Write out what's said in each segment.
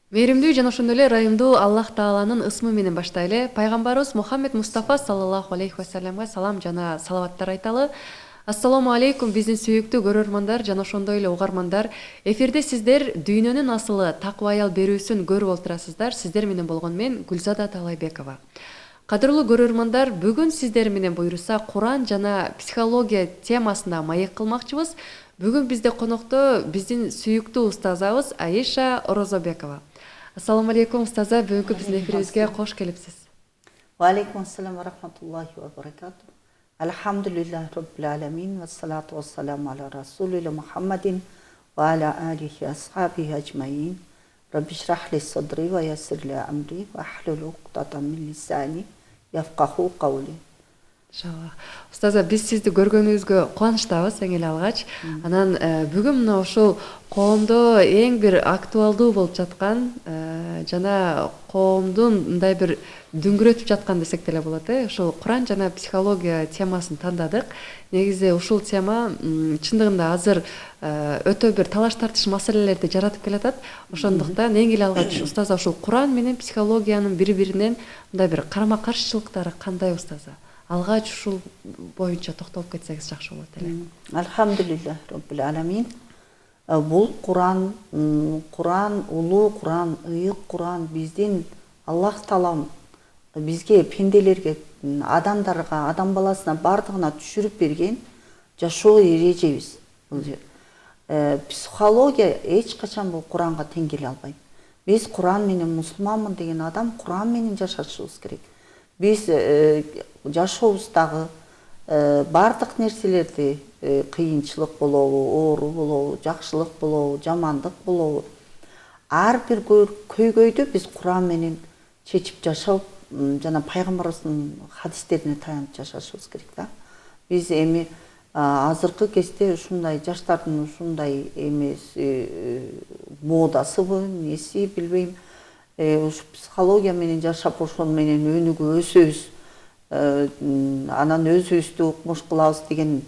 Мээримдүү жана ошондой эле ырайымдуу Аллах Тааланын ысмы менен баштайлы. Пайгамбарыбыз Мухаммед Мустафа саллаллаху алейхи вассаламга салам жана салаваттар айталы. Ассаламу алейкум биздин сүйүктүү көрөрмандар жана ошондой эле угармандар. Эфирде сиздер дүйнөнүн асылы такыба аял берүүсүн көрүп отурасыздар. Сиздер менен болгон мен Гүлзада Талайбекова. Кадырлуу көрөрмандар, бүгүн сиздер менен буйруса Куран жана психология темасына маек кылмакчыбыз. Бүгүн бизде конокто биздин сүйүктүү устазабыз Аиша Орозобекова. Ассаламу алейкум устаза, бүгүнкү биздин эфирибизге кош келипсиз. Ва алейкум ассалам ва рахматуллахи ва баракату. Алхамдулиллахи rabbil аламин ва салату ва саламу аля расулилля Мухаммадин ва аля алихи асхабихи аджмаин. Рабби шрах ли садри ва яссир ли амри ва ахлул уqдатан мин лисани яфкаху каули. Иншалла. Устаза, биз сизди көргөнүбүзгө кубанычтабыз эң эле алгач. Анан бүгүн мына ушул коомдо эң бир актуалдуу болуп жаткан жана коомдун мындай бир дүңгүрөтүп жаткан десек деле болот, ушул Куран жана психология темасын тандадык. Негизи ушул тема чындыгында азыр өтө бир талаш тартыш маселелерди жаратып келатат. Ошондуктан эң эле алгач устаза ушул Куран менен психологиянын бири-биринен мындай бир карама-каршылыктары кандай устаза? Алгач ушул боюнча токтолуп кетсеңиз жакшы болот эле. Алхамдулиллахи rabbil аламин. Бул Куран, улуу Куран, ыйык Куран биздин Аллах Таалам бизге, пенделерге, адамдарга, адам баласына бардыгына түшүрүп берген жашоо эрежебиз. Психология эч качан бул Куранга тең келе албайт. Биз Куран менен мусулманмын деген адам Куран менен жашашыбыз керек. Биз жашообуздагы бардык нерселерди, кыйынчылык болобу, оору болобу, жакшылык болобу, жамандык болобу, ар бир көйгөйдү биз Куран менен чечип жашап, жана пайгамбарыбыздын хадистерине таянып жашашыбыз керек да. Биз эми азыркы кезде ушундай жаштардын ушундай модасыбы, неси билбейм, ушу психология менен жашап ошол менен өнүгүп өсөбүз, анан өзүбүздү укмуш кылабыз деген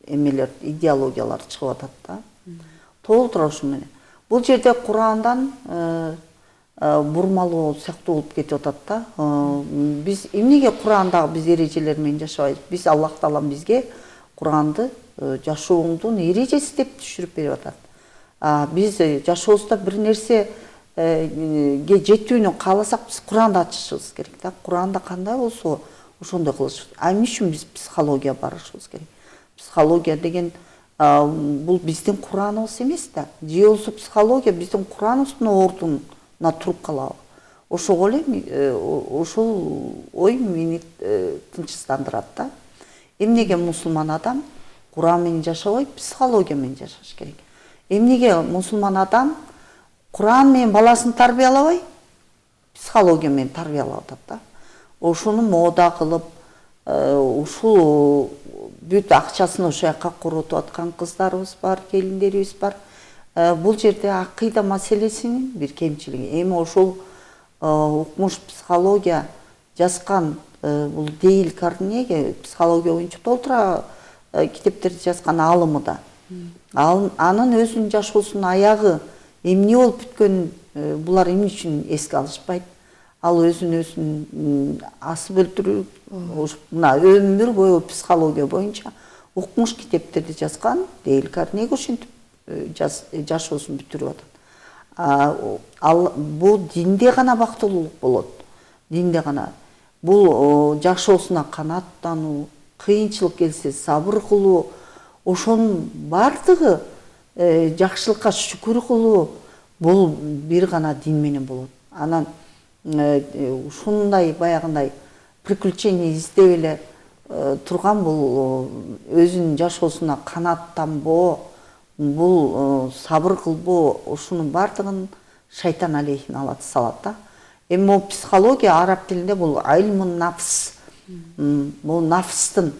эмелер, идеологиялар чыгып атат да. Толтура ушу менен. Бул жерде Курандан бурмалоо сыяктуу болуп кетип атат да. Биз эмнеге Курандагы биз эрежелер менен жашабайбыз? Биз Аллах Таалам бизге Куранды жашооңдун эрежеси деп түшүрүп берип атат. Биз жашообузда бир нерсе жетүүнү кааласак биз Куранды ачышыбыз керек да. Куранда кандай болсо ошондой кылышыбыз. Эмне үчүн биз психология барышыбыз керек? Психология деген бул биздин Кураныбыз эмес да. Же болсо психология биздин Кураныбыздын ордуна туруп калабы. Ошого эле ошол ой мени тынчсыздандырат да. Эмнеге мусулман адам Куран менен жашабай, психология менен жашаш керек? Эмнеге мусулман адам Куран менен баласын тарбиялабай, психология менен тарбиялап атат да. Ошону мода кылып, ушул бүт акчасын ошол жака коротуп аткан кыздарыбыз бар, келиндерибиз бар. Бул жерде акыйда маселесинин бир кемчилиги. Эми ошол укмуш психология жазган бул Дейл Карнеги психология боюнча толтура китептерди жазган алымы да. Анын өзүнүн жашоосунун аягы эмне болуп бүткөнүн булар эмне үчүн эске алышпайт? Ал өзүн асып өлтүрүп, мына өмүр бою психология боюнча укмуш китептерди жазган Дейл Карнеги ошентип жашоосун бүтүрүп атат. Бул динде гана бактылуулук болот. Динде гана. Бул жашоосуна канааттануу, кыйынчылык келсе сабыр кылуу, ошонун бардыгы жакшылыкка шүкүр кылуу, бул бир гана дин менен болот. Анан ушундай баягындай приключение издеп эле турган бул өзүнүн жашоосуна канааттанбоо, бул сабыр кылбоо, ушунун бардыгын шайтан алейхин алат салат да. Эми психология араб тилинде бул айлмун нафс. Бул нафстын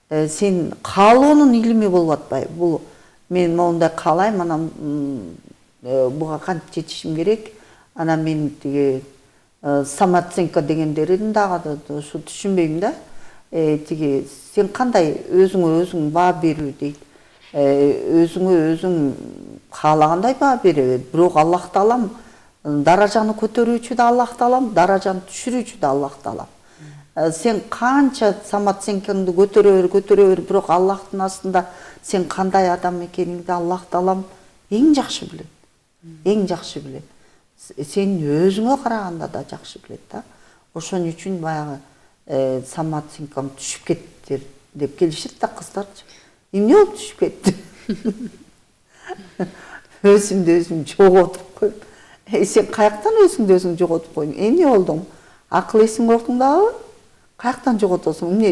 сен каалоонун илими болуп атпайбы. Бул мен моундай каалайм, анан буга кантип жетишим керек. Анан мен тиги самооценка дегендерин дагы ушу түшүнбөйм да. Тиги сен кандай өзүңө өзүң баа берүү дейт. Өзүңө өзүң каалагандай баа бере бер. Бирок Аллах Таалам даражаны көтөрүүчү да Аллах Таалам, даражаны түшүрүүчү да Аллах Таалам. Сен канча самооценкаңды көтөрө бер, бирок Аллахтын астында сен кандай адам экениңди Аллах Таалам эң жакшы билет. Эң жакшы билет. Сен өзүңө караганда да жакшы билет да. Ошон үчүн баягы самооценкам түшүп кетти деп келишет да кыздарчы. Эмне болуп түшүп кетти? Өзүмдү өзүм жоготуп коюп. Сен каяктан өзүңдү өзүң жоготуп койдуң? Эмне болдуң? Акыл эсиң ортуңдабы? Каяктан жоготосуң? Эмне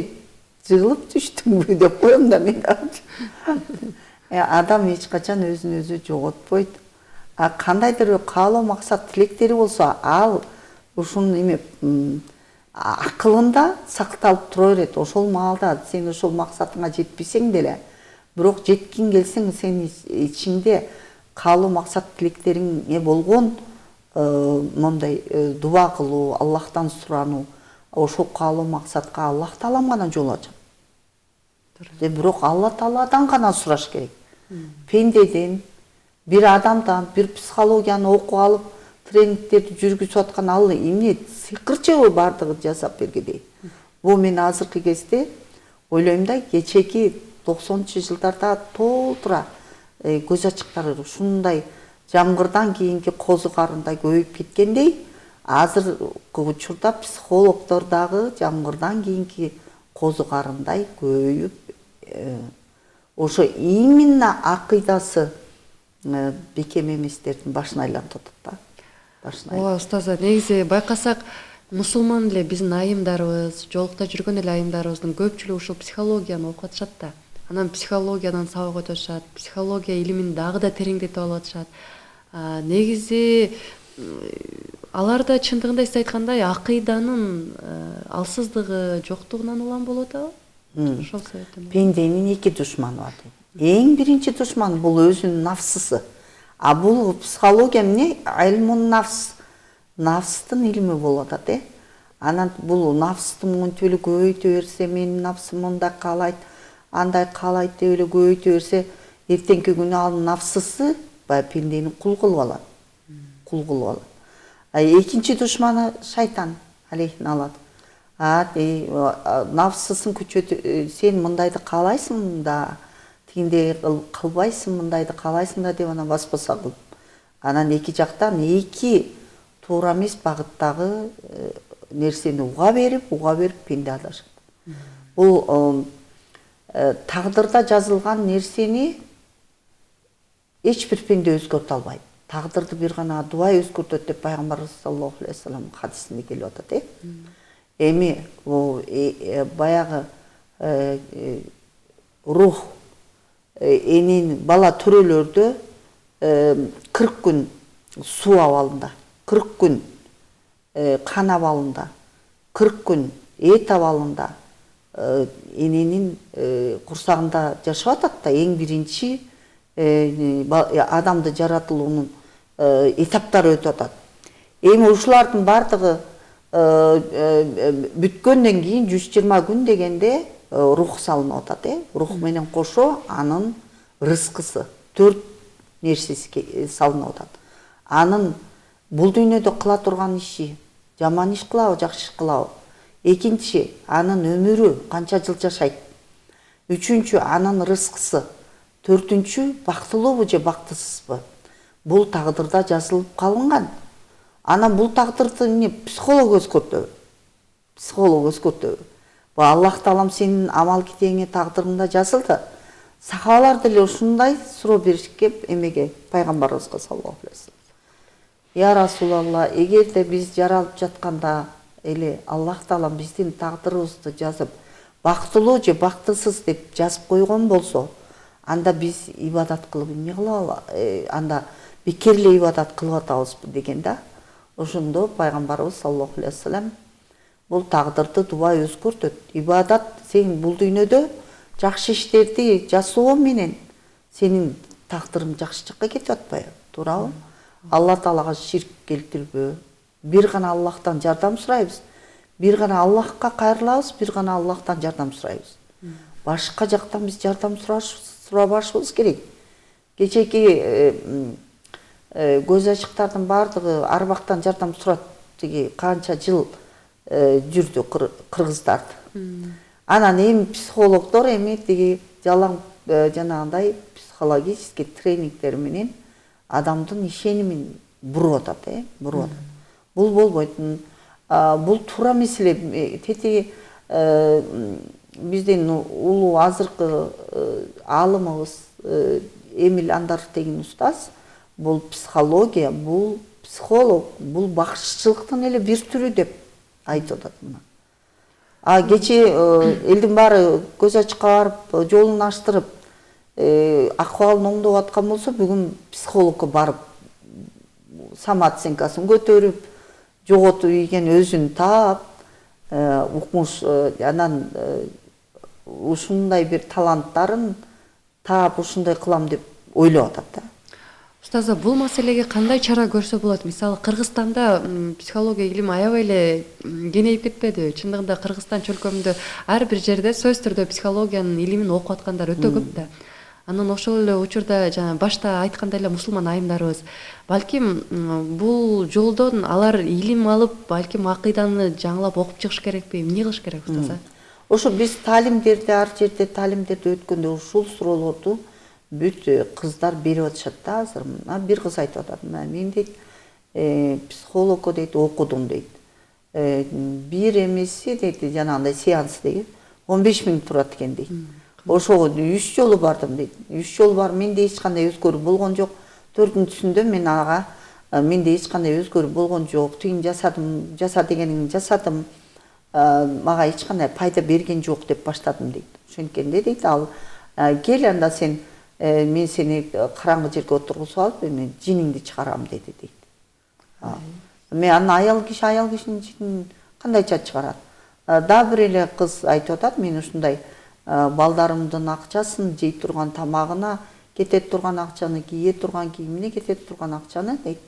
жыгылып түштүңбү деп коем да мен. Адам эч качан өзүн өзү жоготпойт. Кандайдыр каалоо максат тилектери болсо, ал ушунун эме акылында сакталып тура берет. Ошол маалда сен ошол максатыңа жетпесең деле, бирок жеткиң келсең, сен ичиңде каалоо максат тилектериңе болгон мондай дуба кылуу, Аллахтан сурануу, ошол каалоо максатка Аллах Таалам гана жол ачат. Бирок Алла Тааладан гана сураш керек. Пендеден, бир адамдан, бир психологияны окуп алып, тренингтерди жүргүзүп аткан ал эмне сыйкырчыбы бардыгы жасап бергедей. Бул мен азыркы кезде ойлойм да, кечеги 90-жылдарда толтура көз ачыктары ушундай жамгырдан кийинки козу карындай көбөйүп кеткендей, азыркы учурда психологдор дагы жамгырдан кийинки козу карындай көбөйүп, ошо именно акыйдасы бекем эместердин башын айлантып атат да. Ооба, устаза, негизи байкасак, мусулман эле биздин айымдарыбыз, жолукта жүргөн эле айымдарыбыздын көпчүлүгү ушул психологияны окуп атышат да. Анан психологиядан сабак өтүшат, психология илимин дагы да тереңдетип алып атышат. Негизи аларда чындыгында сиз айткандай акыйданын алсыздыгы, жоктугунан улам болуп атабы? Ошол себептен. Пенденин эки душманы бар. Эң биринчи душман бул өзүнүн нафсысы. А бул психология эмне? Илмун нафс. Нафстын илими болуп атат, Анан бул нафсты монтип эле көбөйтө берсе, менин нафсым мындай каалайт, андай каалайт деп эле көбөйтө берсе, эртеңки күнү ал нафсысы баягы пендени кул кылып алат. Кул кылып алат. Экинчи душманы шайтан, алейхиналат. Нафсысын күчөтүп, сен мындайды каалайсың да, тигиндей кылбайсың, мындайды каалайсың да деп анан баспаса кылып. Анан эки жактан эки туура эмес багыттагы нерсени уга берип пенде адашат. Бул тагдырда жазылган нерсени эч бир пенде өзгөртө албайт. Тагдырды бир гана дуа өзгөртөт деп пайгамбарыбыз саллаллаху алейхи вассалам хадисинде келип атат, Эми баягы рух энин бала төрөлөрдө 40 күн суу абалында, 40 күн кан абалында, 40 күн эт абалында эненин курсагында жашап атат да. Эң биринчи адамды жаратылуунун этаптары өтүп атат. Эми ушулардын бардыгы бүткөндөн кийин 120 күн дегенде рух салынып атат, Рух менен кошо анын рызкысы, 4 нерсеси салынып атат. Анын бул дүйнөдө кыла турган иши, жаман иш кылабы, жакшы иш кылабы. Экинчи, анын өмүрү канча жыл жашайт. Үчүнчү, анын рызкысы. Төртүнчү, бактылуубу же бактысызбы. Бул тагдырда жазылып калынган. Анан бул тагдырды эмне психолог өзгөртөбү? Психолог өзгөртөбү? Бул Аллах Таалам сенин амал кетеңе тагдырыңда жазылды. Сахабалар деле ушундай суроо беришке эмеге пайгамбарыбызга саллаллаху алейхи вассалам. Я Расулалла, эгерде биз жаралып жатканда эле Аллах Таалам биздин тагдырыбызды жазып, бактылуу же бактысыз деп жазып койгон болсо, анда биз ибадат кылып эмне кылабы? Анда бекер эле ибадат кылып атабызбы деген да. Ошондо пайгамбарыбыз саллаллаху алейхи вассалам бул тагдырды дуба өзгөртөт. Ибадат сен бул дүйнөдө жакшы иштерди жасоо менен сенин тагдырың жакшы жакка кетип атпайбы? Туурабы? Алла Таалага ширк келтирбөө. Бир гана Аллахтан жардам сурайбыз. Бир гана Аллахка кайрылабыз, бир гана Аллахтан жардам сурайбыз. Башка жактан биз жардам сурабашыбыз керек. Кечеки көз ачыктардын баардыгы арбактан жардам сурат тиги канча жыл жүрдү кыргыздарды. Анан эми психологдор эми тиги жалаң жанагындай психологический тренингтер менен адамдын ишенимин буруп атат, буруп атат. Бул болбойт. Бул туура маселе. Тети биздин улуу азыркы аалымыбыз Эмиль Андар деген устаз, бул психология, бул психолог, бул бакытчылыктын эле бир түрү деп айтып атат мына. Кечээ элдин баары көз ачыкка барып, жолун аштырып, акыбалын оңдоп аткан болсо, бүгүн психологко барып, самооценкасын көтөрүп, жоготуп ийген өзүн таап, укмуш анан ушундай бир таланттарын таап ушундай кылам деп ойлоп атат да. Устаза, бул маселеге кандай чара көрсө болот? Мисалы, Кыргызстанда психология илими аябай эле кеңейип кетпедиби? Чындыгында Кыргызстан чөлкөмүндө ар бир жерде сөзсүз түрдө психологиянын илимин окуп аткандар өтө көп да. Анан ошол эле учурда жана башта айткандай эле мусулман айымдарыбыз, балким бул жолдон алар илим алып, балким акыйданы жаңылап окуп чыгыш керекпи? Эмне кылыш керек, устаза? Ошо биз таалимдерде, ар жерде таалимдерде өткөндө ушул суроолорду бүт кыздар берип атышат да азыр. Бир кыз айтып атат, мен дейт, психологко дейт окудум дейт. Бир эмеси дейт, жанагындай сеанс дейт, 15 минут турат экен дейт. Ошого 3 жолу бардым дейт. 3 жолу бар, менде эч кандай өзгөрүү болгон жок. 4-сүндө мен ага менде эч кандай өзгөрүү болгон жок. Тигин жасадым, жаса дегениңди жасадым. Мага эч кандай пайда берген жок деп баштадым дейт. Ошенткенде дейт, ал кел анда сен, мен сени караңгы жерге отургузуп алып, мен жиниңди чыгарам деди дейт. Мен анан аял кишинин жинин кандайча чыгарат? Дагы бир эле кыз айтып атат, мен ушундай балдарымдын акчасын, жей турган тамагына кетет турган акчаны, кие турган кийимине кетет турган акчаны дейт,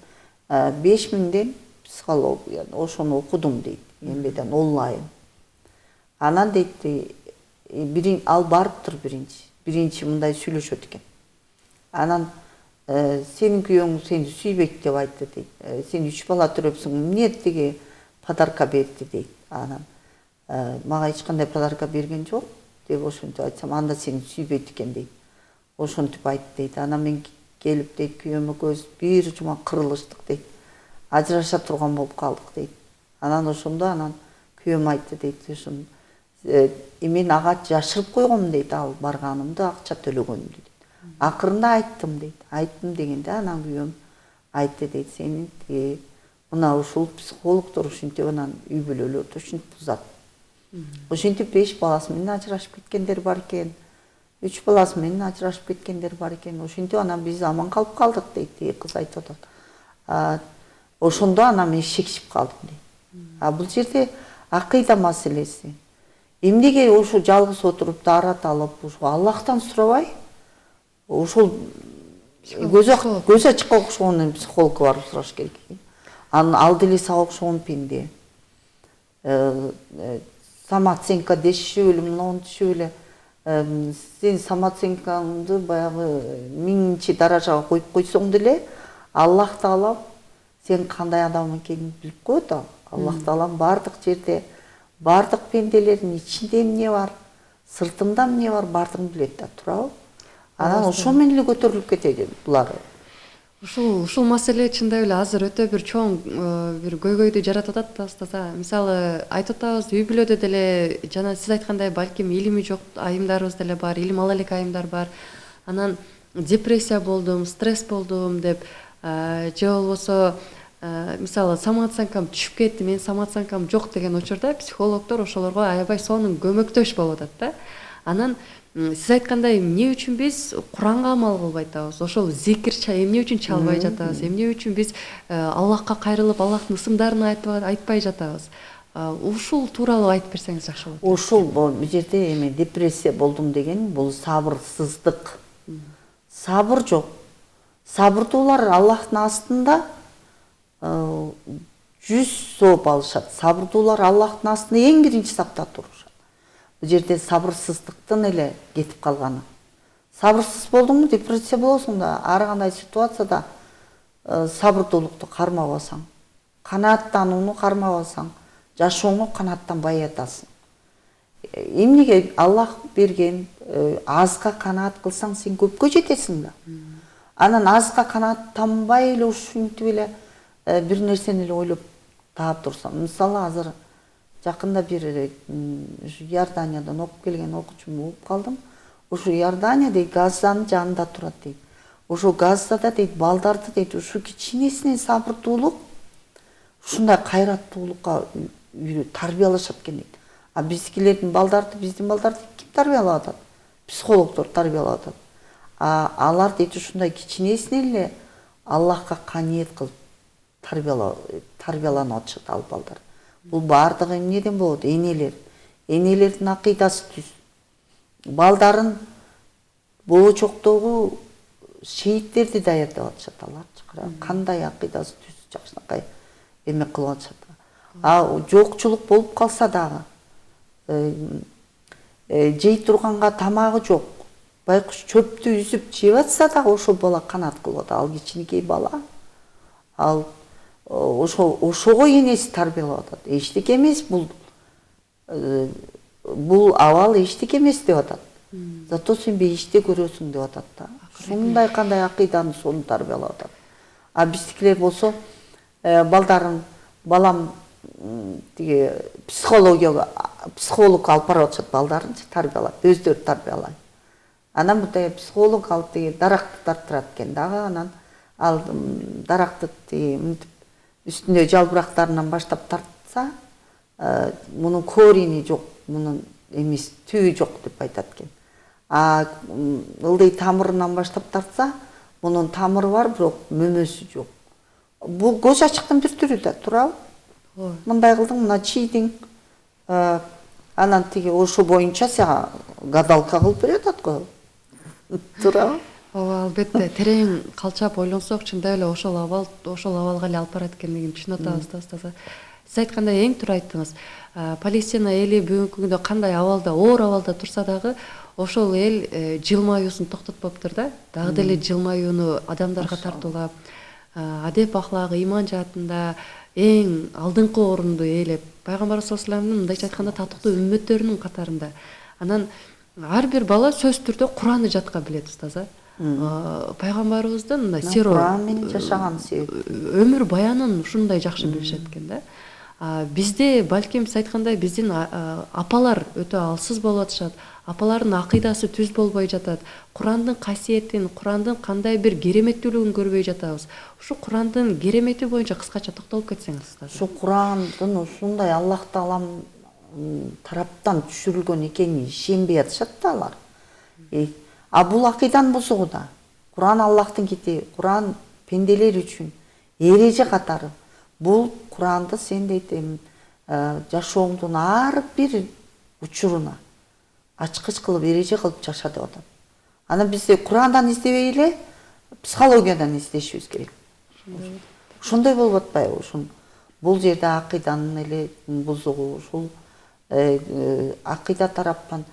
5000ден психология ошону окудум дейт, эмбеден онлайн. Анан дейт, ал барыптыр биринчи мындай сүйлөшөт экен. Анан сенин күйөөң сени сүйбөйт деп айтты дейт. Сен 3 бала төрөпсүң, эмне тиги подарка берди дейт. Анан мага эч кандай подарка берген жок деп ошентип айтсам, анда сени сүйбөйт экен дейт. Ошентип айтты дейт. Анан мен келип дейт, күйөөмө көз бир жума кырылыштык дейт. Ажыраша турган болуп калдык дейт. Анан ошондо күйөөм айтты дейт, мен ага жашырып койгом дейт, ал барганымды, акча төлөгөнүмдү дейт. Акырында айттым дейт. Айттым дегенде анан күйөөм айтты дейт, сенин мына ушул психологдор ушинтип анан үй бүлөлөрдү ушинтип бузат. Ошентип 5 баласы менен ажырашып кеткендер бар экен. 3 баласы менен ажырашып кеткендер бар экен. Ошентип анан биз аман калып калдык дейт, кыз айтып атат. Ошондо анан мен шекишип калдым дейт. Бул жерде акыйда маселеси. Эмнеге ошо жалгыз отуруп дарат алып, ошо Аллахтан сурабай, ошол көз ачыкка окшогон психологко барып сураш керек. Анан ал деле сага окшогон пенде. Самооценка дешишип эле, мынтишип эле, сен самооценкаңды баягы 1000-чи даражага коюп койсоң деле, Аллах таала сен кандай адам экениңди билип коет. Аллах таалам бардык жерде, бардык пенделердин ичинде эмне бар, сыртында эмне бар, бардыгын билет да, туурабы? Анан ошо менен эле көтөрүлүп кетет булар. Ушул маселе чындап эле азыр өтө бир чоң бир көйгөйдү жаратып атат да, устаза. Мисалы, айтып атабыз, үй бүлөдө деле жана сиз айткандай балким илими жок айымдарыбыз деле бар, илим ала элек айымдар бар. Анан депрессия болдум, стресс болдум деп, же болбосо мисалы самооценкам түшүп кетти, мен самооценкам жок деген учурда психологдор ошолорго аябай сонун көмөктөш болуп атат да. Анан сиз айткандай, эмне үчүн биз Куранга амал кылбай атабыз? Ошол зикир эмне үчүн чалбай жатабыз? Эмне үчүн биз Аллахка кайрылып, Аллахтын ысымдарын айтпай жатабыз? Ушул тууралуу айтып берсеңиз жакшы болот. Ушул бул жерде эми депрессия болдум деген бул сабырсыздык. Сабыр жок. Сабырдуулар Аллахтын астында 100 сооп алышат. Сабырдуулар Аллахтын астында эң биринчи сапта турушат. Бул жерде сабырсыздыктын эле кетип калганы. Сабырсыз болдуңбу, депрессия болосуң да, ар кандай ситуацияда сабырдуулукту кармабасаң, канааттанууну кармабасаң, жашооңо канааттанбай атасың. Эмнеге Аллах берген азга канаат кылсаң, сен көпкө жетесиң да. Анан азга канааттанбай эле ушинтип эле бир нерсени эле ойлоп таап турсам, мисалы азыр жакында бир Иорданиядан окуп келген окуучумду угуп калдым. Ушу Иордания дейт Газанын жанында турат дейт. Ошо Газада дейт балдарды дейт ушу кичинесинен сабырдуулук, ушундай кайраттуулукка тарбиялашат экен дейт. А биздин балдарды ким тарбиялап атат? Психологдор тарбиялап атат. А алар дейт ушундай кичинесинен эле Аллахка каниет кылып тарбияланып атышат ал балдар. Бул баардыгы эмнеден болот? Энелердин акыйдасы түз. Балдарын болочоктогу шейиттерди даярдап атышат алар. Кандай акыйдасы түз, жакшынакай эме кылып атышат. А жокчулук болуп калса дагы, жей турганга тамагы жок, байкуш чөптү үзүп жеп атса дагы ошол бала канаат кылып атат. Ал кичинекей бала. Ал ошого энеси тарбиялап атат. Эчтеке эмес бул абал эчтеке эмес деп атат. Зато сен бейиште көрөсүң деп атат да. Ушундай кандай акыйданы сону тарбиялап атат. А биздикилер болсо балам тиги психолог алып барып атышат балдарын тарбиялап, өздөрү тарбиялайт. Анан мындай психолог алып тиги даракты тарттырат экен дагы, анан ал даракты мынтип үстүнө жалбырактарынан баштап тартса, мунун корени жок, мунун эмес түбү жок деп айтат экен. А ылдый тамырынан баштап тартса, мунун тамыры бар, бирок мөмөсү жок. Бул көз ачыктын бир түрү да, туурабы? Мындай кылдың, мына чийдиң, анан тиги ошо боюнча сага гадалка кылып берет го. Туурабы? Ооба, албетте, терең калчап ойлонсок, чындап эле ошол абалга эле алып барат экендигин түшүнүп атабыз да, устаза. Сиз айткандай эң туура айттыңыз. Палестина эли бүгүнкү күндө кандай абалда, оор абалда турса дагы, ошол эл жылмаюусун токтотпоптур да. Дагы деле жылмаюуну адамдарга тартуулап, адеп ахлагы, иман жаатында эң алдыңкы орунду ээлеп, пайгамбарыбыз саллаллаху алейхи ва саллям мындайча айтканда татыктуу үммөттөрүнүн катарында. Анан ар бир бала сөзсүз түрдө Куранды жатка билет, устаза. Пайгамбарыбыздын мындай сиро Куран менен жашаган себеп өмүр баянын ушундай жакшы билишет экен да. Бизде балким сиз айткандай биздин апалар өтө алсыз болуп атышат. Апалардын акыйдасы түз болбой жатат. Курандын касиетин, Курандын кандай бир кереметтүүлүгүн көрбөй жатабыз. Ушу Курандын керемети боюнча кыскача токтолуп кетсеңиз, устаз. Ушу Курандын ушундай Аллах Таалам тараптан түшүрүлгөн экенине ишенбей атышат да алар. А бул акыйдан бузугу да. Куран Аллахтын китеби, Куран пенделер үчүн эреже катары. Бул Куранды сен дейт жашооңдун ар бир учуруна ачкыч кылып, эреже кылып жаша деп атат. Анан бизде Курандан издебей эле психологиядан издешибиз керек. Ошондой болуп атпайбы? Ушун бул жерде акыйданын эле бузугу, ушул акыйда тараптан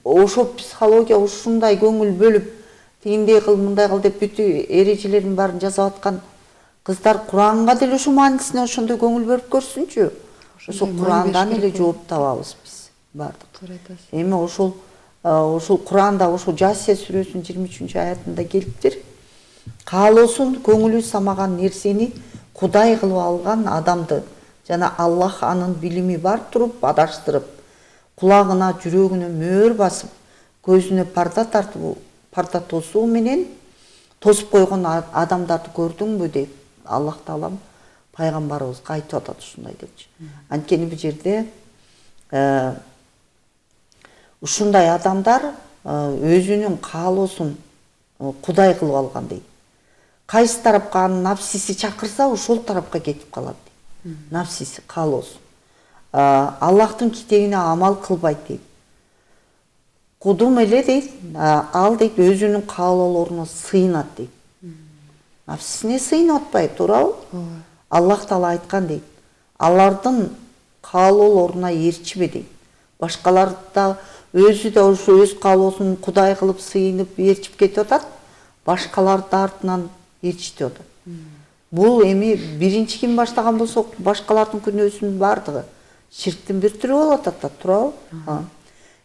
ошо психология ушундай көңүл бөлүп, тигиндей кыл, мындай кыл деп бүтү эрежелердин баарын жазып аткан кыздар Куранга деле ошо маанисине ошондой көңүл бөлүп көрсүнчү. Ошо Курандан эле жооп табабыз биз бардык. Эми ошол Куранда ошол Жасия сүрөсүнүн 23 аятында келиптир. Каалоосун көңүлү самаган нерсени Кудай кылып алган адамды жана Аллах анын билими бар туруп адаштырып, кулагына, жүрөгүнө мөөр басып, көзүнө парда тосуу менен тосуп койгон адамдарды көрдүңбү деп Аллах Таалам пайгамбарыбызга айтып атат ушундай депчи. Анткени бул жерде ушундай адамдар өзүнүн каалоосун Кудай кылып алган дейт. Кайсы тарапка анын нафсиси чакырса, ошол тарапка кетип калат дейт. Нафсиси, каалоосу. Аллахтын китебине амал кылбайт дейт. Кудум эле дейт, ал дейт өзүнүн каалоолоруна сыйынат дейт. Нафсисине сыйынып атпайбы, туурабы? Аллах Таала айткан дейт. Алардын каалоолоруна ээрчиме дейт. Башкалар да өзү да ошо өз каалоосун Кудай кылып сыйынып ээрчип кетип атат. Башкаларды артынан ээрчитип атат. Бул эми биринчи ким баштаган болсо башкалардын күнөөсүнүн бардыгы ширктин бир түрү болуп атат да, туурабы?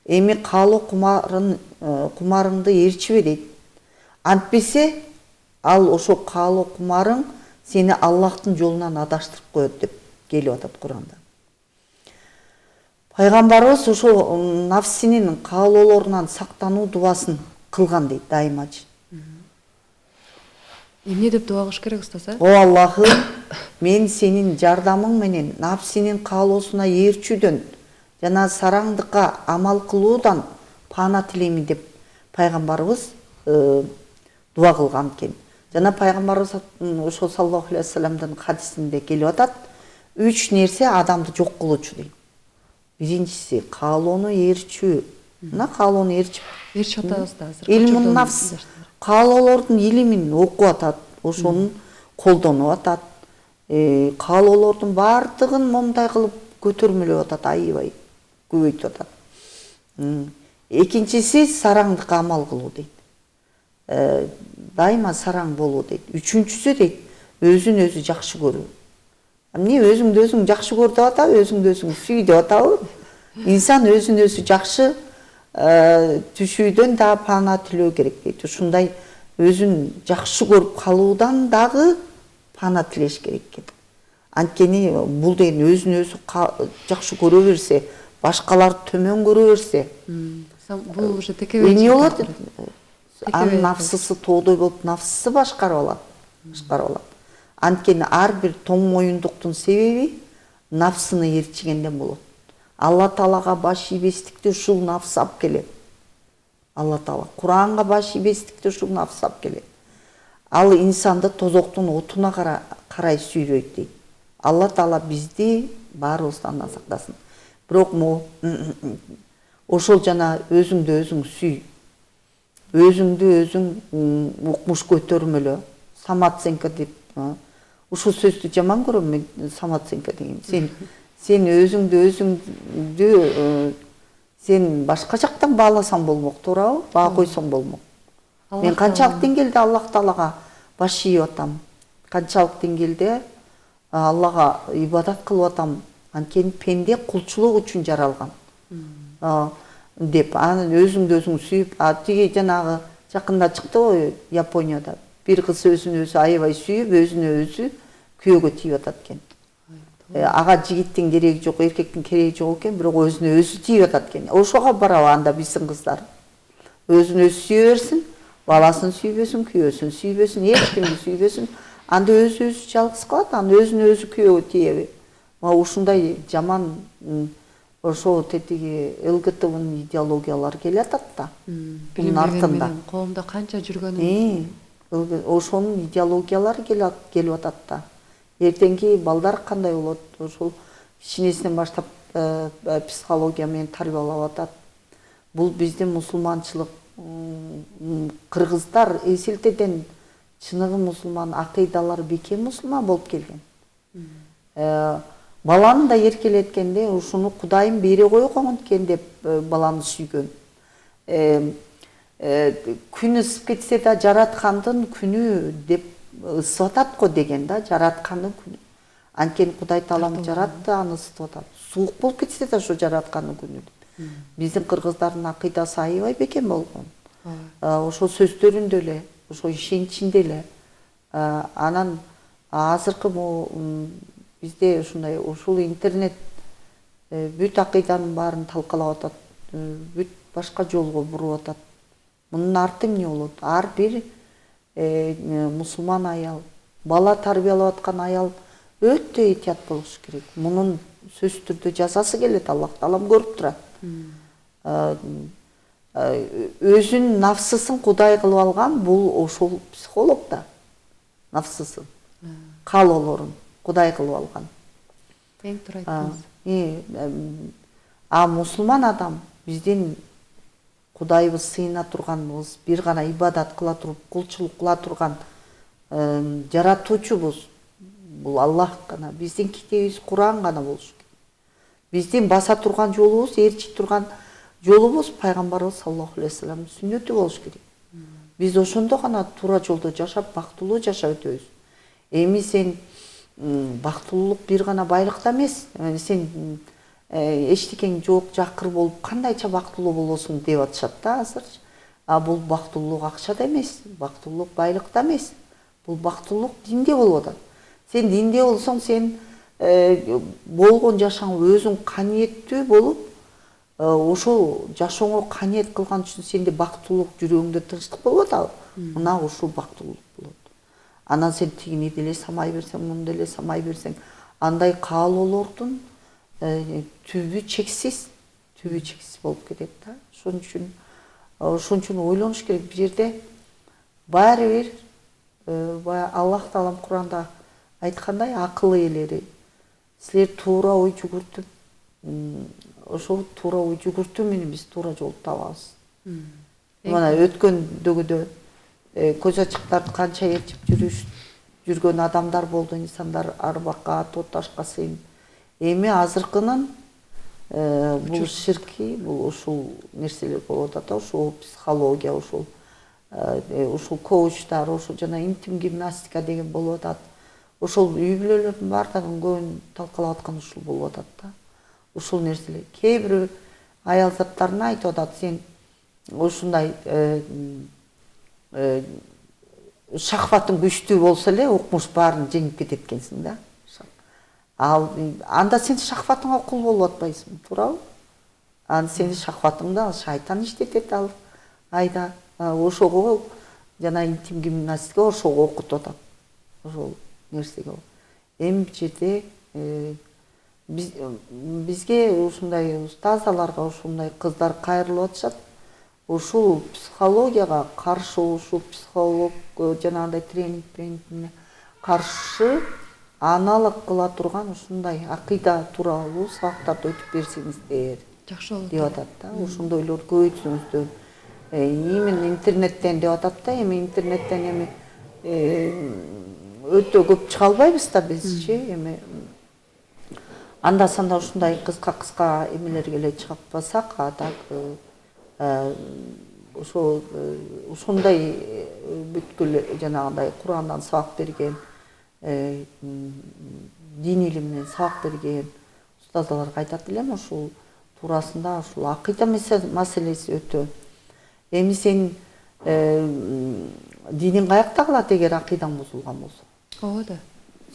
Эми каалоо кумарыңды ээрчибе дейт. Антпесе ал ошо каалоо кумарың сени Аллахтын жолунан адаштырып коет деп келип атат Куранда. Пайгамбарыбыз ошо нафсинин каалоолорунан сактануу дубасын кылган дейт дайымачы. Эмне деп дуа кылыш керек устаз? О Аллахым, мен сенин жардамың менен нафсинин каалоосуна ээрчүүдөн жана сараңдыкка амал кылуудан паана тилеймин деп пайгамбарыбыз дуа кылган экен. Жана пайгамбарыбыз ошо саллаллаху алейхи вассаламдын хадисинде келип атат, 3 нерсе адамды жок кылуучу дейт. Биринчиси каалоону ээрчүү. Мына каалоону ээрчип атабыз да азыр. Илмун нафс. Каалоолордун илимин окуп атат, ошону колдонуп атат. Каалоолордун бардыгын момундай кылып көтөрмөлөп атат, аябай көбөйтүп атат. Экинчиси сараңдыкка амал кылуу дейт. Дайыма сараң болуу дейт. Үчүнчүсү дейт, өзүн өзү жакшы көрүү. Эмне өзүңдү өзүң жакшы көр деп атабы, өзүңдү өзүң сүй деп атабы? Инсан өзүн өзү жакшы түшүүдөн да паана тилөө керек дейт. Ушундай өзүн жакшы көрүп калуудан дагы паана тилеш керек экен. Анткени бул деген өзүн өзү жакшы көрө берсе, башкаларды төмөн көрө берсе, бул уже текебей эмне болот? Анын нафсысы тоодой болуп, нафсысы башкарып алат. Анткени ар бир тоң моюндуктун себеби нафсыны ээрчигенден болот. Алла Таалага баш ийбестикти ушул нафс алып келет. Алла Таала Куранга баш ийбестикти ушул нафс алып келет. Ал инсанды тозоктун отуна карай сүйрөйт дейт. Алла Таала бизди баарыбыздан сактасын. Бирок ошол жана өзүңдү өзүң сүй. Өзүңдү өзүң укмуш көтөрмөлө. Самооценка деп. Ушул сөздү жаман көрөм мен, самооценка деген. Сен өзүңдү сен башка жактан бааласаң болмок, туурабы? Баа койсоң болмок. Мен канчалык деңгээлде Аллах Таалага баш ийип атам, канчалык деңгээлде Аллага ибадат кылып атам. Анткени пенде кулчулук үчүн жаралган. Деп анан өзүңдү өзүң сүйүп, тиги жанагы жакында чыкты Японияда. Бир кыз өзүн өзү аябай сүйүп, өзүнө өзү күйөөгө тийип атат экен. Ага жигиттин кереги жок, эркектин кереги жок экен, бирок өзүнө өзү тийип атат экен. Ошого барабы анда биздин кыздар. Өзүн өзү сүйө берсин, баласын сүйбөсүн, күйөөсүн сүйбөсүн, эч кимди сүйбөсүн. Анда өзү жалгыз калат, анда өзүнө өзү күйөөгө тийеби. Ушундай жаман ошо тетиги ЛГТБнын идеологиялары келип атат да. Бунун артында коомдо канча жүргөнүн ошонун идеологиялары келип атат да. Эртеңки балдар кандай болот? Ошол кичинесинен баштап психология менен тарбиялап атат. Бул биздин мусулманчылык, кыргыздар эсилтеден чыныгы мусулман, акыйдалары бекем мусулман болуп келген. Баланы да эркелеткенде ушуну Кудайым бере койгон экен деп баланы сүйгөн. Күн ысып кетсе да жараткандын күнү деп ысып атат го деген да, жараткандын күнү. Анткени Кудай Таалам жаратты, аны ысытып атат. Суук болуп кетсе да ошо жараткандын күнү деп. Биздин кыргыздардын акыйдасы аябай бекем болгон. Ошол сөздөрүндө эле, ошо ишеничинде эле. Анан азыркы бизде ушундай ушул интернет бүт акыйданын баарын талкалап атат, бүт башка жолго буруп атат. Мунун арты эмне болот? Ар бир мусулман аял, бала тарбиялап аткан аял өтө этият болуш керек. Мунун сөзсүз түрдө жазасы келет, Аллах Таалам көрүп турат. Өзүнүн нафсысын Кудай кылып алган бул ошол психолог да. Нафсысын, каалоолорун Кудай кылып алган. Тең тура айттыңыз. Мусулман адам биздин Кудайыбыз сыйына турганыбыз, бир гана ибадат кыла туруп, кулчулук кыла турган жаратуучубуз. Бул Аллах гана, биздин китебибиз Куран гана болуш керек. Биздин баса турган жолубуз, ээрчи турган жолубуз пайгамбарыбыз саллаллаху алейхи вассаламдын сүннөтү болуш керек. Биз ошондо гана туура жолдо жашап, бактылуу жашап өтөбүз. Эми сен бактылуулук бир гана байлыкта эмес. Сен эчтекең жок, жакыр болуп кандайча бактылуу болосуң деп атышат да азыр. А бул бактылуулук акчада эмес, бактылуулук байлыкта эмес. Бул бактылуулук динде болуп атат. Сен динде болсоң, сен болгон жашооң өзүң каниеттүү болуп, ошол жашооңо каниет кылган үчүн сенде бактылуулук, жүрөгүңдө тынчтык болуп атабы? Мына ушул бактылуулук болот. Анан сен тигини деле самай берсең, муну деле самай берсең, андай каалоолордун түбү чексиз болуп кетет да. Ошон үчүн ойлонуш керек. Бул жерде баары бир баягы Аллах Таалам Куранда айткандай, акыл ээлери, силер туура ой жүгүртүп, ошол туура ой жүгүртүү менен биз туура жолду табабыз. Мына өткөндөгүдө көз ачыктарды канча ээрчип жүргөн адамдар болду, инсандар арбакка, тоо ташка сыйынып. Эми азыркынын бул ширки, бул ушул нерселер болуп атат, ушул психология, ушул коучтар, ушул жана интим гимнастика деген болуп атат. Ошол үй бүлөлөрдүн баардыгын көбүн талкалап аткан ушул болуп атат да. Ушул нерселер. Кээ бир аял заттарына айтып атат, сен ушундай шахватың күчтүү болсо эле укмуш баарын жеңип кетет экенсиң да. Ал анда сен шахватыңа кул болуп атпайсың, туурабы? Анда сени шахватыңды ал шайтан иштетет, ал айда. Ошого жана интим гимнастика ошого окутуп атат. Ошол нерсеге. Эми бул жерде бизге ушундай устазаларга ушундай кыздар кайрылып атышат. Ушул психологияга каршы, ушул психолог жанагындай тренингине каршы аналог кыла турган ушундай акыйда тууралуу сабактарды өтүп берсеңиздер жакшы болот деп атат да. Ошондойлорду көбөйтсөңүздөр. Именно интернеттен деп атат да. Эми интернеттен эми өтө көп чыга албайбыз да бизчи. Эми анда санда ушундай кыска эмелерге эле чыгып басак, а так ушундай бүткүл жанагындай Курандан сабак берген, дин илиминен сабак берген устазаларга айтат элем, ушул туурасында ушул акыйда маселеси өтө. Эми сен диниң каякта калат эгер акыйдаң бузулган болсо? Ооба.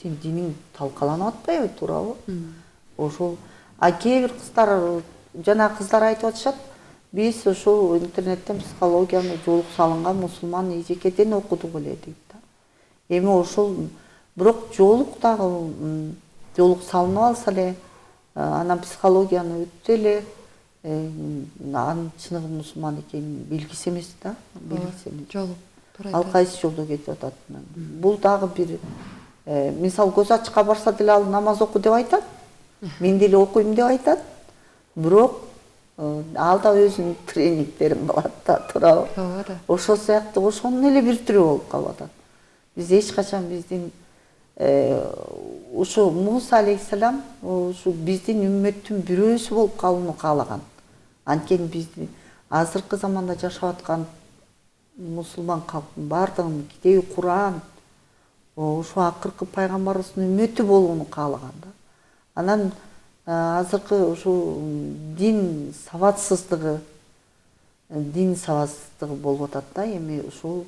Сен диниң талкаланып атпайбы, туурабы? Ошол кээ бир кыздар, жана кыздар айтып атышат, биз ошол интернеттен психологияны жолук салынган мусулман эжекеден окудук эле дейт да. Эми ошол бирок жолук дагы жолук салынып алса эле, анан психологияны өтсө эле, анын чыныгы мусулман экенин белгиси эмес да, белгиси эмес. Жолу туура. Ал кайсы жолдо кетип атат? Бул дагы бир мисал көз ачыкка барса деле ал намаз оку деп айтат. Мен деле окуйм деп айтат. Бирок ал да өзүнүн тренингдерин кылат да, туурабы? Ооба. Ошол сыяктуу ошонун эле бир түрү болуп калып атат. Биз эч качан биздин ушу Муса алейхиссалам ушу биздин үммөттүн бирөөсү болуп калууну каалаган. Анткени биздин азыркы заманда жашап аткан мусулман калктын баардыгынын китеби Куран ушу акыркы пайгамбарыбыздын үммөтү болууну каалаган да. Анан азыркы ушу дин сабатсыздыгы болуп атат да. Эми ушул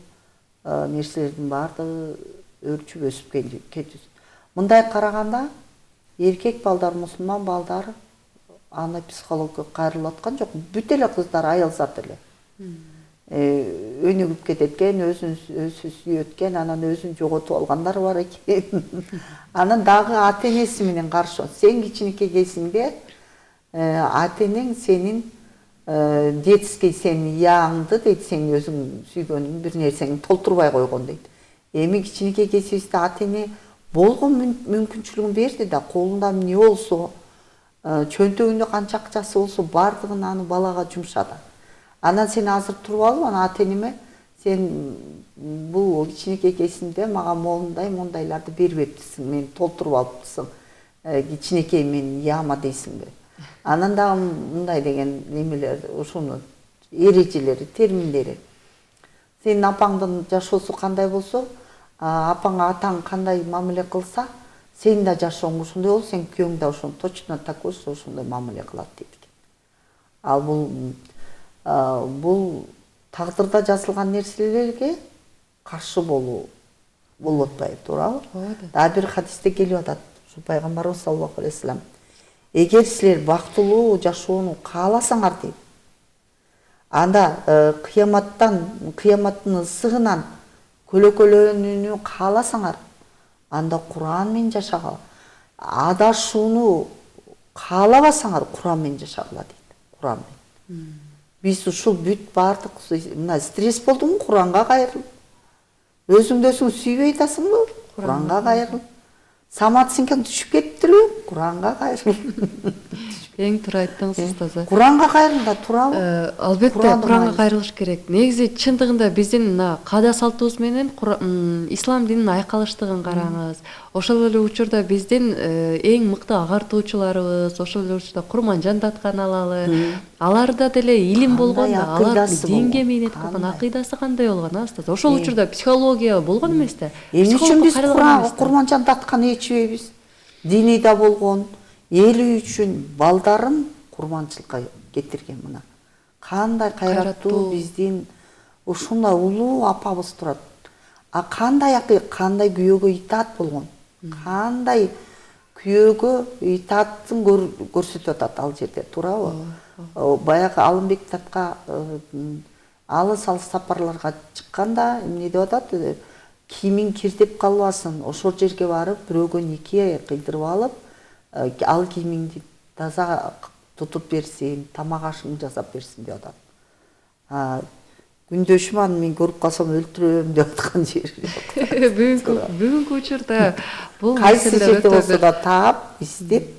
нерселердин баардыгы өрчүп өсүп кетти. Мындай караганда эркек балдар, мусулман балдар аны психологияга кайрылып аткан жок. Бүт эле кыздар аялзат эле. Өнүгүп кететкен, өзүн сүйөткен, анан өзүн жоготуп алгандар бар экен. Анан дагы ата энеси менен каршы. Сен кичинекей кезиңде ата энең сенин детский сенин яаңды дейт, сен өзүң сүйгөнүң бир нерсеңди толтурбай койгон дейт. Эми кичинекей кезибизде ата эне болгон мүмкүнчүлүгүн берди да, колунда эмне болсо, чөнтөгүндө канча акчасы болсо баардыгын аны балага жумшады. Анан сен азыр туруп алып, анан ата энеме сен бул кичинекей кезимде мага моундайларды бербептирсиң, мени толтуруп алыптырсың, кичинекей менин яама дейсиңби? Анан дагы мындай деген немелер, ушуну эрежелери, терминдери. Сенин апаңдын жашоосу кандай болсо, апаңа атаң кандай мамиле кылса, сен да жашооң ошондой болот, сен күйөөң да ошондой точно такой же ошондой мамиле кылат дейт экен. Ал бул тагдырда жазылган нерселерге каршы болуу болуп атпайбы, туурабы? Дагы бир хадисте келип атат. Ушу пайгамбарыбыз саллаллаху алейхи вассалам, эгер силер бактылуу жашоону кааласаңар дейт, анда кыяматтын ысыгынан көлөкөлөнүүнү кааласаңар, анда Куран менен жашагыла. Адашууну каалабасаңар, Куран менен жашагыла дейт. Куран менен. Биз ушул бүт бардык мына стресс болдуңбу, Куранга кайрыл. Өзүңдү өзүң сүйбөй атасыңбы? Куранга кайрыл. Саматсыңкан түшүп кетиптирби? Куранга кайрыл. Эң туура айттыңыз устазы. Куранга кайрыл да, туурабы? Албетте Куранга кайрылыш керек. Негизи чындыгында биздин мына каада салтыбыз менен ислам динин айкалыштыгын караңыз. Ошол эле учурда биздин эң мыкты агартуучуларыбыз, ошол эле учурда Курманжан Датканы алалы. Аларда деле илим болгон да, алар динге мээнет кылган, акыйдасы кандай болгон, устаз? Ошол учурда психология болгон эмес да. Эмне үчүн биз Курманжан Датканы ичпейбиз? Дини да болгон. Эли үчүн балдарын курманчылыкка кетирген мына. Кандай кайраттуу биздин ушундай улуу апабыз турат. Кандай күйөөгө итаат болгон. Кандай күйөөгө итааттын көрсөтүп атат ал жерде, туурабы? Баягы Алымбек Татка алыс сапарларга чыкканда эмне деп атат? Кийимиң кирдеп калбасын, ошол жерге барып, бирөөгө нике кыйдырып алып, ал кийимиңди таза тутуп берсин, тамак ашыңды жасап берсин деп атат. Күндөшүм аны мен көрүп калсам өлтүрөм деп аткан жери жок. Бүгүнкү учурда бул кайсы жерде болсо да таап, издеп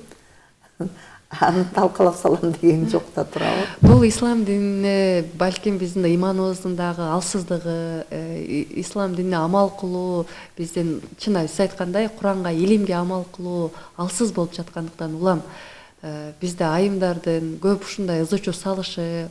аны талкалап салам деген жок да, туурабы? Бул ислам динине балким биздин ыйманыбыздын дагы алсыздыгы, ислам динине амал кылуу, биздин чын сиз айткандай Куранга, илимге амал кылуу алсыз болуп жаткандыктан улам бизде айымдардын көп ушундай ызы-чуу салышы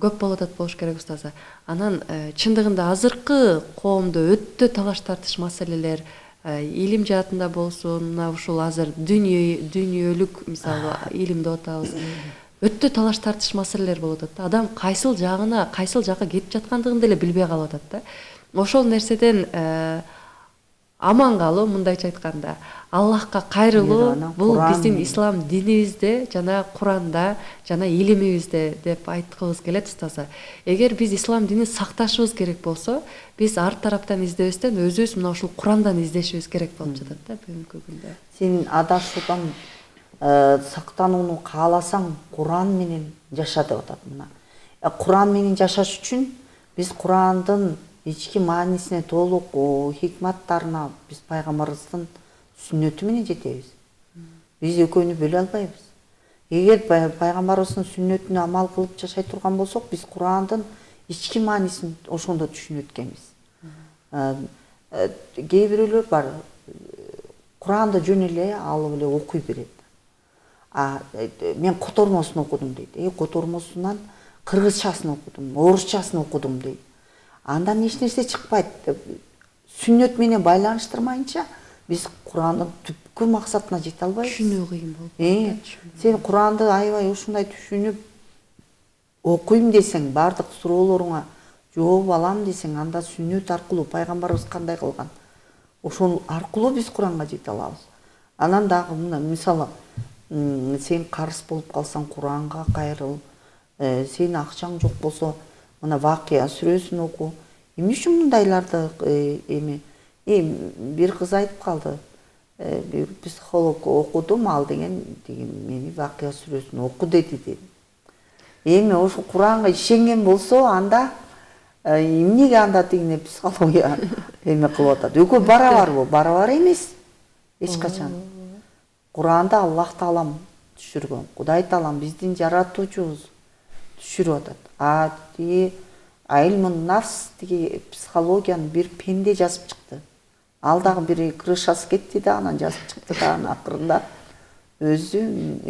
көп болуп атат болуш керек, устазы. Анан чындыгында азыркы коомдо өтө талаш тартыш маселелер, илим жаатында болсун, мына ушул азыр дүйнөлүк мисалы илим деп атабыз. Өтө талаш тартыш маселелер болуп атат да. Адам кайсыл жакка кетип жаткандыгын деле билбей калып атат да. Ошол нерседен аман калуу, мындайча айтканда, Аллахка кайрылуу бул биздин ислам динибизде жана Куранда жана илимибизде деп айткыбыз келет, устазы. Эгер биз ислам динин сакташыбыз керек болсо, биз ар тараптан издебестен өзүбүз мына ушул Курандан издешибиз керек болуп жатат да бүгүнкү күндө. Сен адашуудан сактанууну кааласаң, Куран менен жаша деп атат мына. Куран менен жашаш үчүн биз Курандын ички маанисине толук хикматтарына биз пайгамбарыбыздын сүннөтү менен жетебиз. Биз экөөнү бөлө албайбыз. Эгер пайгамбарыбыздын сүннөтүнө амал кылып жашай турган болсок, биз Курандын ички маанисин ошондо түшүнүп өткөнбүз. Кээ бирөөлөр бар, Куранды жөн эле алып эле окуй берет. Мен котормосун окудум дейт. Котормосунан кыргызчасын окудум, орусчасын окудум дейт. Андан эч нерсе чыкпайт. Сүннөт менен байланыштырмайынча биз Курандын түпкү максатына жете албайбыз. Түшүнүү кыйын болуп. Сен Куранды аябай ушундай түшүнүп окуйм десең, бардык суроолоруңа жооп алам десең, анда сүннөт аркылуу пайгамбарыбыз кандай кылган, ошол аркылуу биз Куранга жете алабыз. Анан дагы мына мисалы, сен карыз болуп калсаң, Куранга кайрыл. Сен акчаң жок болсо, мына Вакыя сүрөсүн оку. Эмне үчүн мындайларды бир кыз айтып калды. Бир психолог окудум, ал деген мени Вакыя сүрөсүн оку деди. Эми ошо Куранга ишенген болсо, анда эмнеге анда тигине психология кылып атат? Экөө барабарбы? Барабар эмес. Эч качан. Куранда Аллах Таалам түшүргөн. Кудай Таалам биздин жаратуучубуз түшүрүп атат. Айлмун нафс деген психологияны бир пенде жазып чыкты. Ал дагы бир крышасы кетти да, анан жазып чыкты да, анан акырында өзүн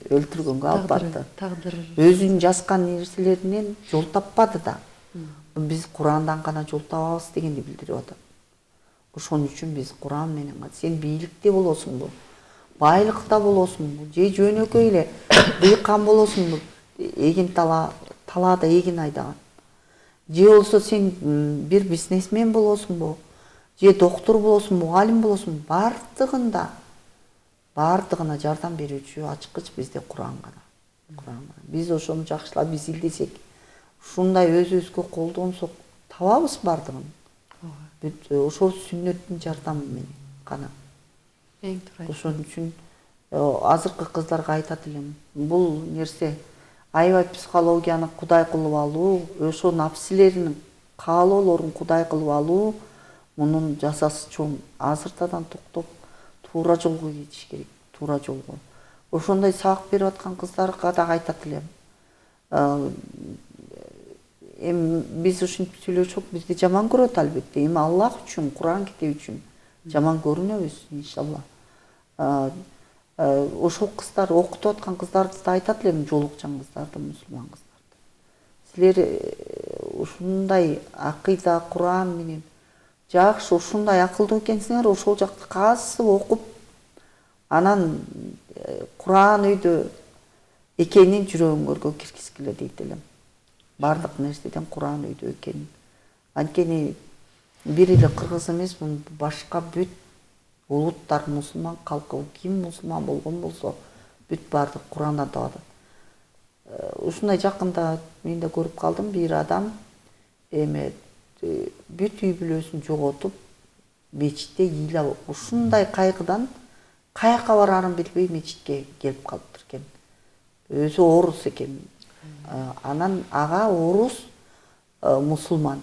өлтүргөнгө алып барды. Өзүнүн жазган нерселеринен жол таппады да. Биз Курандан гана жол табабыз дегенди билдирип атат. Ошон үчүн биз Куран менен сен бийликте болосуңбу, байлыкта болосуңбу, же жөнөкөй эле дыйкан болосуңбу, эгин талаада эгин айдаган. Же болсо сен бир бизнесмен болосуңбу, же доктор болосуңбу, мугалим болосуңбу, бардыгына жардам берүүчү ачкыч бизде Куран гана. Биз ошону жакшылап изилдесек, ушундай өзүбүзгө колдонсок табабыз бардыгын. Бүт ошол сүннөттүн жардамы менен гана. Эң туура. Ошон үчүн азыркы кыздарга айтат элем, бул нерсе аябай психологияны кудай кылып алуу, ошо нафсилеринин каалоолорун кудай кылып алуу, мунун жазасы чоң. Азыртадан токтоп туура жолго кетиш керек, туура жолго. Ошондой сабак берип аткан кыздарга да айтат элем. Эми биз ушинтип сүйлөшөк, бизди жаман көрөт албетте. Эми Аллах үчүн, Куран китеби үчүн жаман көрүнөбүз, иншалла. Ошол кыздар, окутуп аткан кыздарды да айтат элем, жолукчан кыздарды, мусулман кыздарды. Силер ушундай акыйда, Куран менен жакшы, ушундай акылдуу экенсиңер, ошол жакты каасып окуп, анан Куран үйдө экенин жүрөгүңөргө киргизгиле дейт элем. Бардык нерседен Куран үйдө экенин. Анткени бир эле кыргыз эмесмин, башка бүт улуттар, мусулман калкы, ким мусулман болгон болсо, бүт бардык Курандан табады. Ушундай жакында мен да көрүп калдым, бир адам бүт үй бүлөсүн жоготуп, мечитте ыйлап, ушундай кайгыдан каяка барарын билбей мечитке келип калыптыр экен. Өзү орус экен. Анан ага орус мусулман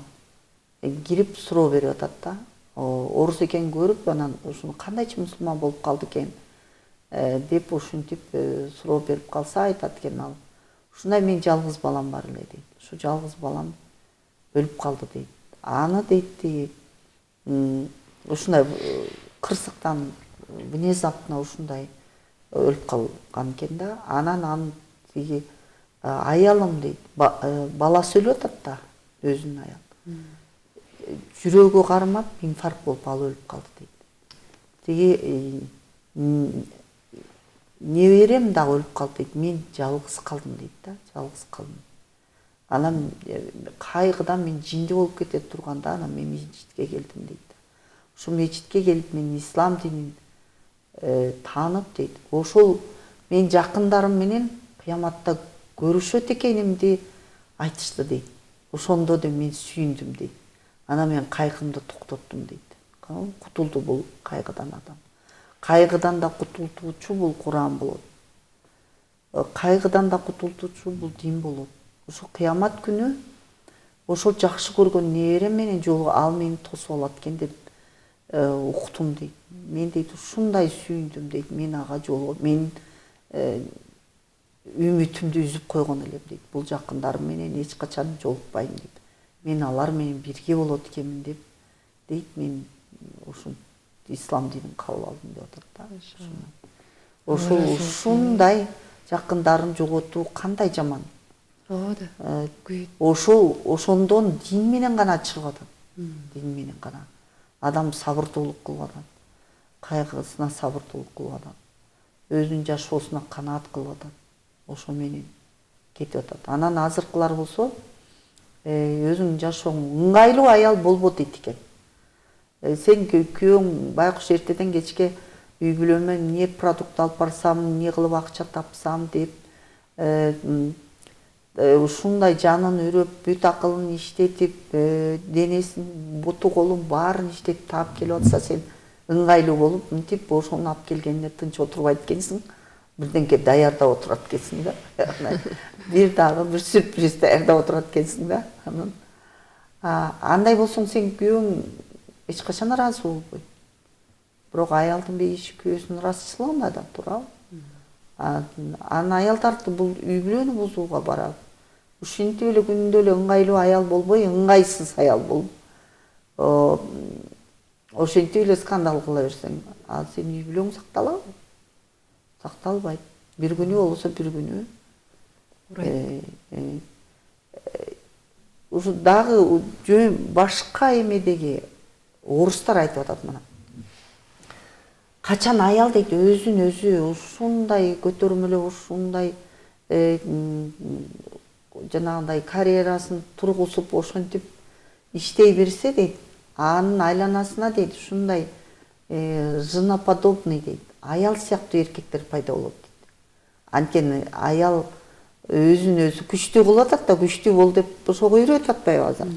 кирип суроо берип атат да. Орус экенин көрүп, анан ушуну кандайчы мусулман болуп калды экен деп ушинтип суроо берип калса, айтат экен ал, ушундай мен жалгыз балам бар эле дейт. Ушу жалгыз балам өлүп калды дейт. Аны дейт, ушундай кырсыктан внезапно ушундай өлүп калган экен да. Анан аны тиги аялым дейт, баласы өлүп атат да, өзүнүн аялы. Жүрөгү кармап, инфаркт болуп ал өлүп калды дейт. Тиги неберем дагы өлүп калды дейт. Мен жалгыз калдым дейт да, жалгыз калдым. Анан кайгыдан мен жинди болуп кете турганда, анан мен мечитке келдим дейт. Ушу мечитке келип мен ислам динин таанып дейт. Ошол мен жакындарым менен кыяматта көрүшөт экенимди айтышты дейт. Ошондо да мен сүйүндүм дейт. Анан мен кайгымды токтоттум дейт. Кутулду бул кайгыдан адам. Кайгыдан да кутултуучу бул Куран болот. Кайгыдан да кутултуучу бул дин болот. Ошо кыямат күнү ошол жакшы көргөн неберем менен жолу ал мени тосуп алат экен деп уктум дейт. Мен дейт ушундай сүйүндүм дейт. Мен ага жолу, мен үмүтүмдү үзүп койгон элем дейт. Бул жакындарым менен эч качан жолукпайм дейт. Мен алар менен бирге болот экенмин деп дейт. Мен ушул ислам динин кабыл алдым деп атат да. Ошол ушундай жакындарын жоготуу кандай жаман. Ооба. Ошондон дин менен гана чыгып атат. Дин менен гана. Адам сабырдуулук кылып атат. Кайгысына сабырдуулук кылып атат. Өзүнүн жашоосуна канаат кылып атат. Ошо менен кетип атат. Анан азыркылар болсо, өзүңүн жашооң ыңгайлуу аял болбойт дейт экен. Сен күйөөң байкуш эртеден кечке үй бүлөмө эмне продукт алып барсам, эмне кылып акча тапсам деп ушундай жанын үрөп, бүт акылын иштетип, денесин, буту колун баарын иштетип таап келип атса, сен ыңгайлуу болуп, мынтип ошону алып келгенине тынч отурбайт экенсиң. Бирденке даярдап отурат экенсиң да. Бир дагы бир сюрприз даярдап отурат экенсиң да. Андай болсоң сен күйөөң эч качан ыраазы болбойт. Бирок аялдын бейиши күйөөсүн ыраазычылыгында да туурабы? Анан аялдар бул үй бүлөнү бузууга барат. Ушинтип эле күнүндө эле ыңгайлуу аял болбой, ыңгайсыз аял болуп, ошентип эле скандал кыла берсең, ал сенин үй бүлөң сакталабы? Сакталбайт. Бир күнү болсо бир күнү. Ушу дагы башка эмедеги орустар айтып атат мына. Качан аял дейт өзүн өзү ушундай көтөрмөлөп, ушундай жанагындай карьерасын тургузуп, ошентип иштей берсе дейт, анын айланасына дейт ушундай женоподобный дейт, аял сыяктуу эркектер пайда болот дейт. Анткени аял өзүн өзү күчтүү кылып атат да, күчтүү бол деп ошого үйрөтүп атпайбы азыр.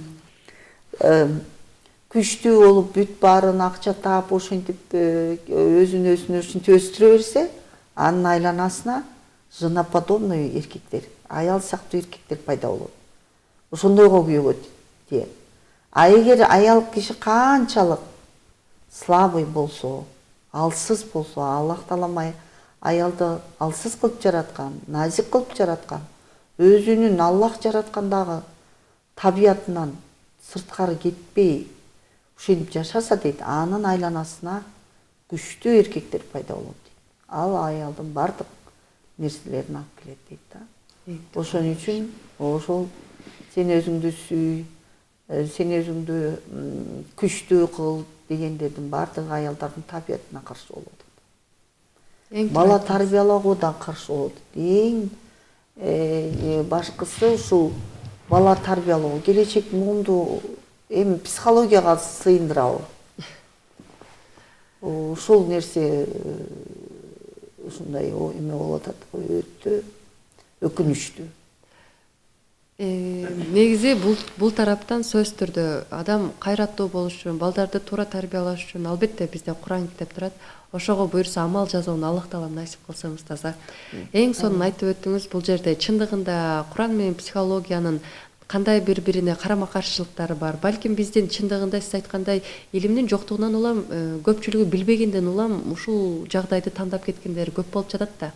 Күчтүү болуп, бүт баарын акча таап, ошентип өзүн ушинтип өстүрө берсе, анын айланасына женоподобный эркектер, аял сыяктуу эркектер пайда болот. Ошондойго күйөөгө тие. А эгер аял киши канчалык слабый болсо, алсыз болсо, Аллах Таала аялды алсыз кылып жараткан, назик кылып жараткан, өзүнүн Аллах жараткандагы табиятынан сырткары кетпей ушинтип жашаса дейт, анын айланасына күчтүү эркектер пайда болот дейт. Ал аялдын бардык нерселерин алып келет дейт да. Ошон үчүн ошол сен өзүңдү сүй, сен өзүңдү күчтүү кыл дегендердин бардыгы аялдардын табиятына каршы болот. Бала тарбиялагуу да каршы болот. Эң башкысы ушул бала тарбиялоо, келечек муунду эми психологияга сыйындырабы. Ушул нерсе ушундай эме болуп атат, өтө өкүнүчтүү. Негизи бул тараптан сөзсүз түрдө адам кайраттуу болуш үчүн, балдарды туура тарбиялаш үчүн албетте бизде Куран китеп турат. Ошого буйрса амал жасоону Аллах Таала насип кылса устаза. Эң сонун айтып өттүңүз, бул жерде чындыгында Куран менен психологиянын кандай бири-бирине карама каршылыктары бар. Балким биздин чындыгында сиз айткандай илимдин жоктугунан улам, көпчүлүгү билбегенден улам ушул жагдайды тандап кеткендер көп болуп жатат да.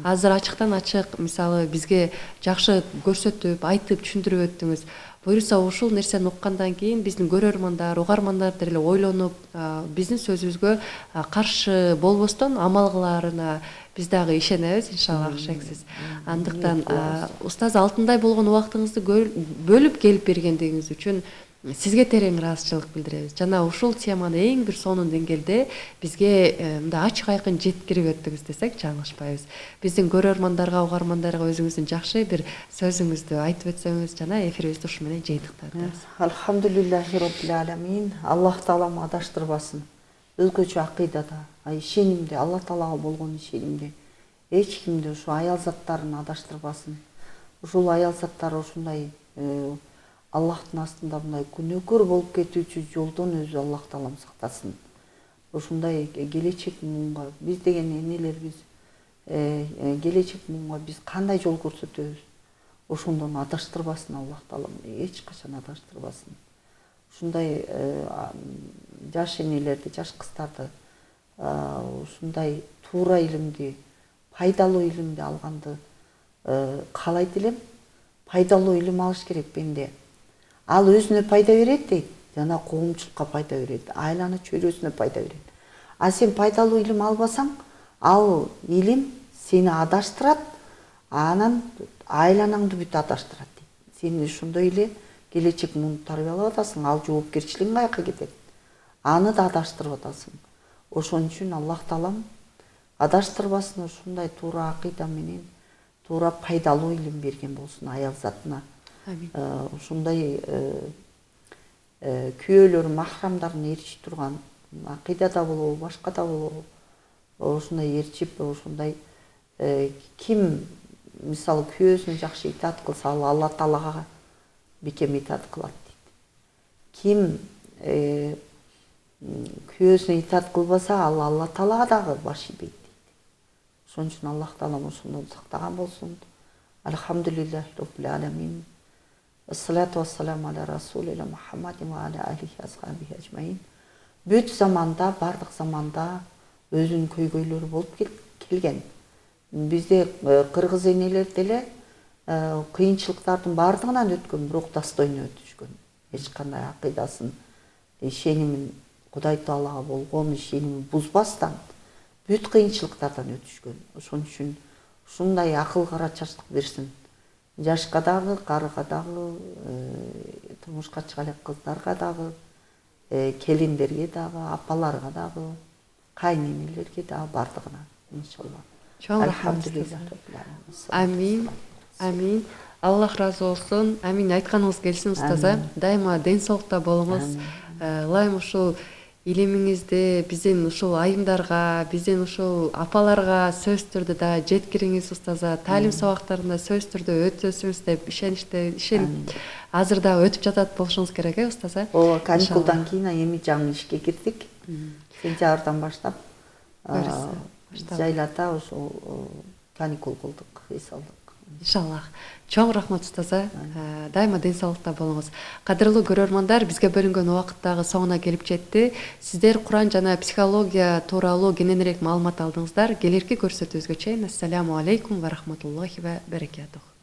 Азыр ачыктан ачык, мисалы бизге жакшы көрсөтүп, айтып, түшүндүрүп өттүңүз. Буюрса ушул нерсени уккандан кийин биздин көрөрмандар, угармандар деле ойлонуп, биздин сөзүбүзгө каршы болбостон амал кылаарына биз дагы ишенебиз, иншаллах, шексиз. Андыктан устаз алтындай болгон убактыңызды бөлүп келип бергендигиңиз үчүн сизге терең ыраазычылык билдиребиз. Жана ушул теманы эң бир сонун деңгээлде бизге мындай ачык айкын жеткирип өттүңүз десек жаңылышпайбыз. Биздин көрөрмандарга, угармандарга өзүңүздүн жакшы бир сөзүңүздү айтып өтсөңүз жана эфирибизди ушу менен жыйынтыктайбыз. Алхамдулиллахи роббил аламин. Аллах Таалам адаштырбасын. Өзгөчө акыйдада, ишенимде, Алла Таалага болгон ишенимде эч кимди ушу аял заттарын адаштырбасын. Ушул аял заттар ушундай Аллахтын астында мындай күнөөкөр болуп кетүүчү жолдон өзү Аллах Таалам сактасын. Ушундай келечек муунга биз деген энелербиз, келечек муунга биз кандай жол көрсөтөбүз? Ошондон адаштырбасын Аллах Таалам, эч качан адаштырбасын. Ушундай жаш энелерди, жаш кыздарды ушундай туура илимди, пайдалуу илимди алганды каалайт элем. Пайдалуу илим алыш керек пенде. Ал өзүнө пайда берет дейт, жана коомчулукка пайда берет, айланы чөйрөсүнө пайда берет. А сен пайдалуу илим албасаң, ал илим сени адаштырат, анан айланаңды бүт адаштырат дейт. Сен ошондой эле келечек муунду тарбиялап атасың, ал жоопкерчилигиң каяка кетет. Аны да адаштырып атасың. Ошон үчүн Аллах Таалам адаштырбасын, ушундай туура акыйда менен, туура пайдалуу илим берген болсун аял затына. Ушундай күйөөлөр, махрамдарын ээрчи турган акыйдада болобу, башка да болобу, ушундай ээрчип, ушундай ким мисалы күйөөсүнө жакшы итаат кылса, ал Алла Таалага бекем итаат кылат дейт. Ким күйөөсүнө итаат кылбаса, ал Алла Таалага дагы баш ийбейт дейт. Ошон үчүн Аллах Таалам ошондон сактаган болсун. Алхамдулиллахи роббил аламин. Ассалату вассаламу аля расулилля Мухаммадин ва аля алихи асхабихи ажмаин. Бүт заманда, бардык заманда өзүнүн көйгөйлөрү болуп келген. Бизде кыргыз энелер деле кыйынчылыктардын бардыгынан өткөн, бирок достойно өтүшкөн. Эч кандай акыйдасын, ишенимин, Кудай Таалага болгон ишенимин бузбастан бүт кыйынчылыктардан өтүшкөн. Ошон үчүн ушундай акыл карачаштык берсин. Жашка дагы, карыга дагы, турмушка чыга элек кыздарга дагы, келиндерге дагы, апаларга дагы, кайненелерге дагы бардыгына иншалла. Чоң рахмат Амин. Амин. Аллах разы болсун. Амин айтканыңыз келсин устаза. Дайыма ден соолукта болуңуз. Ылайым ушул илимиңизди биздин ушул айымдарга, биздин ушул апаларга сөзсүз түрдө да жеткириңиз устаза. Таалим сабактарында сөзсүз түрдө өтөсүңүз деп ишенип азыр дагы өтүп жатат болушуңуз керек устаза. Ооба, каникулдан кийин эми жаңы ишке кирдик. Сентябрдан баштап жайларда ошол каникул кылдык, эс алдык. Иншаллах. Чоң рахмат устаза. Дайыма ден соолукта болуңуз. Кадырлуу көрөрмандар, бизге бөлүнгөн убакыт дагы соңуна келип жетти. Сиздер Куран жана психология тууралуу кененирээк маалымат алдыңыздар. Келерки көрсөтүүбүзгө чейин ассаламу алейкум ва рахматуллахи ва баракатух.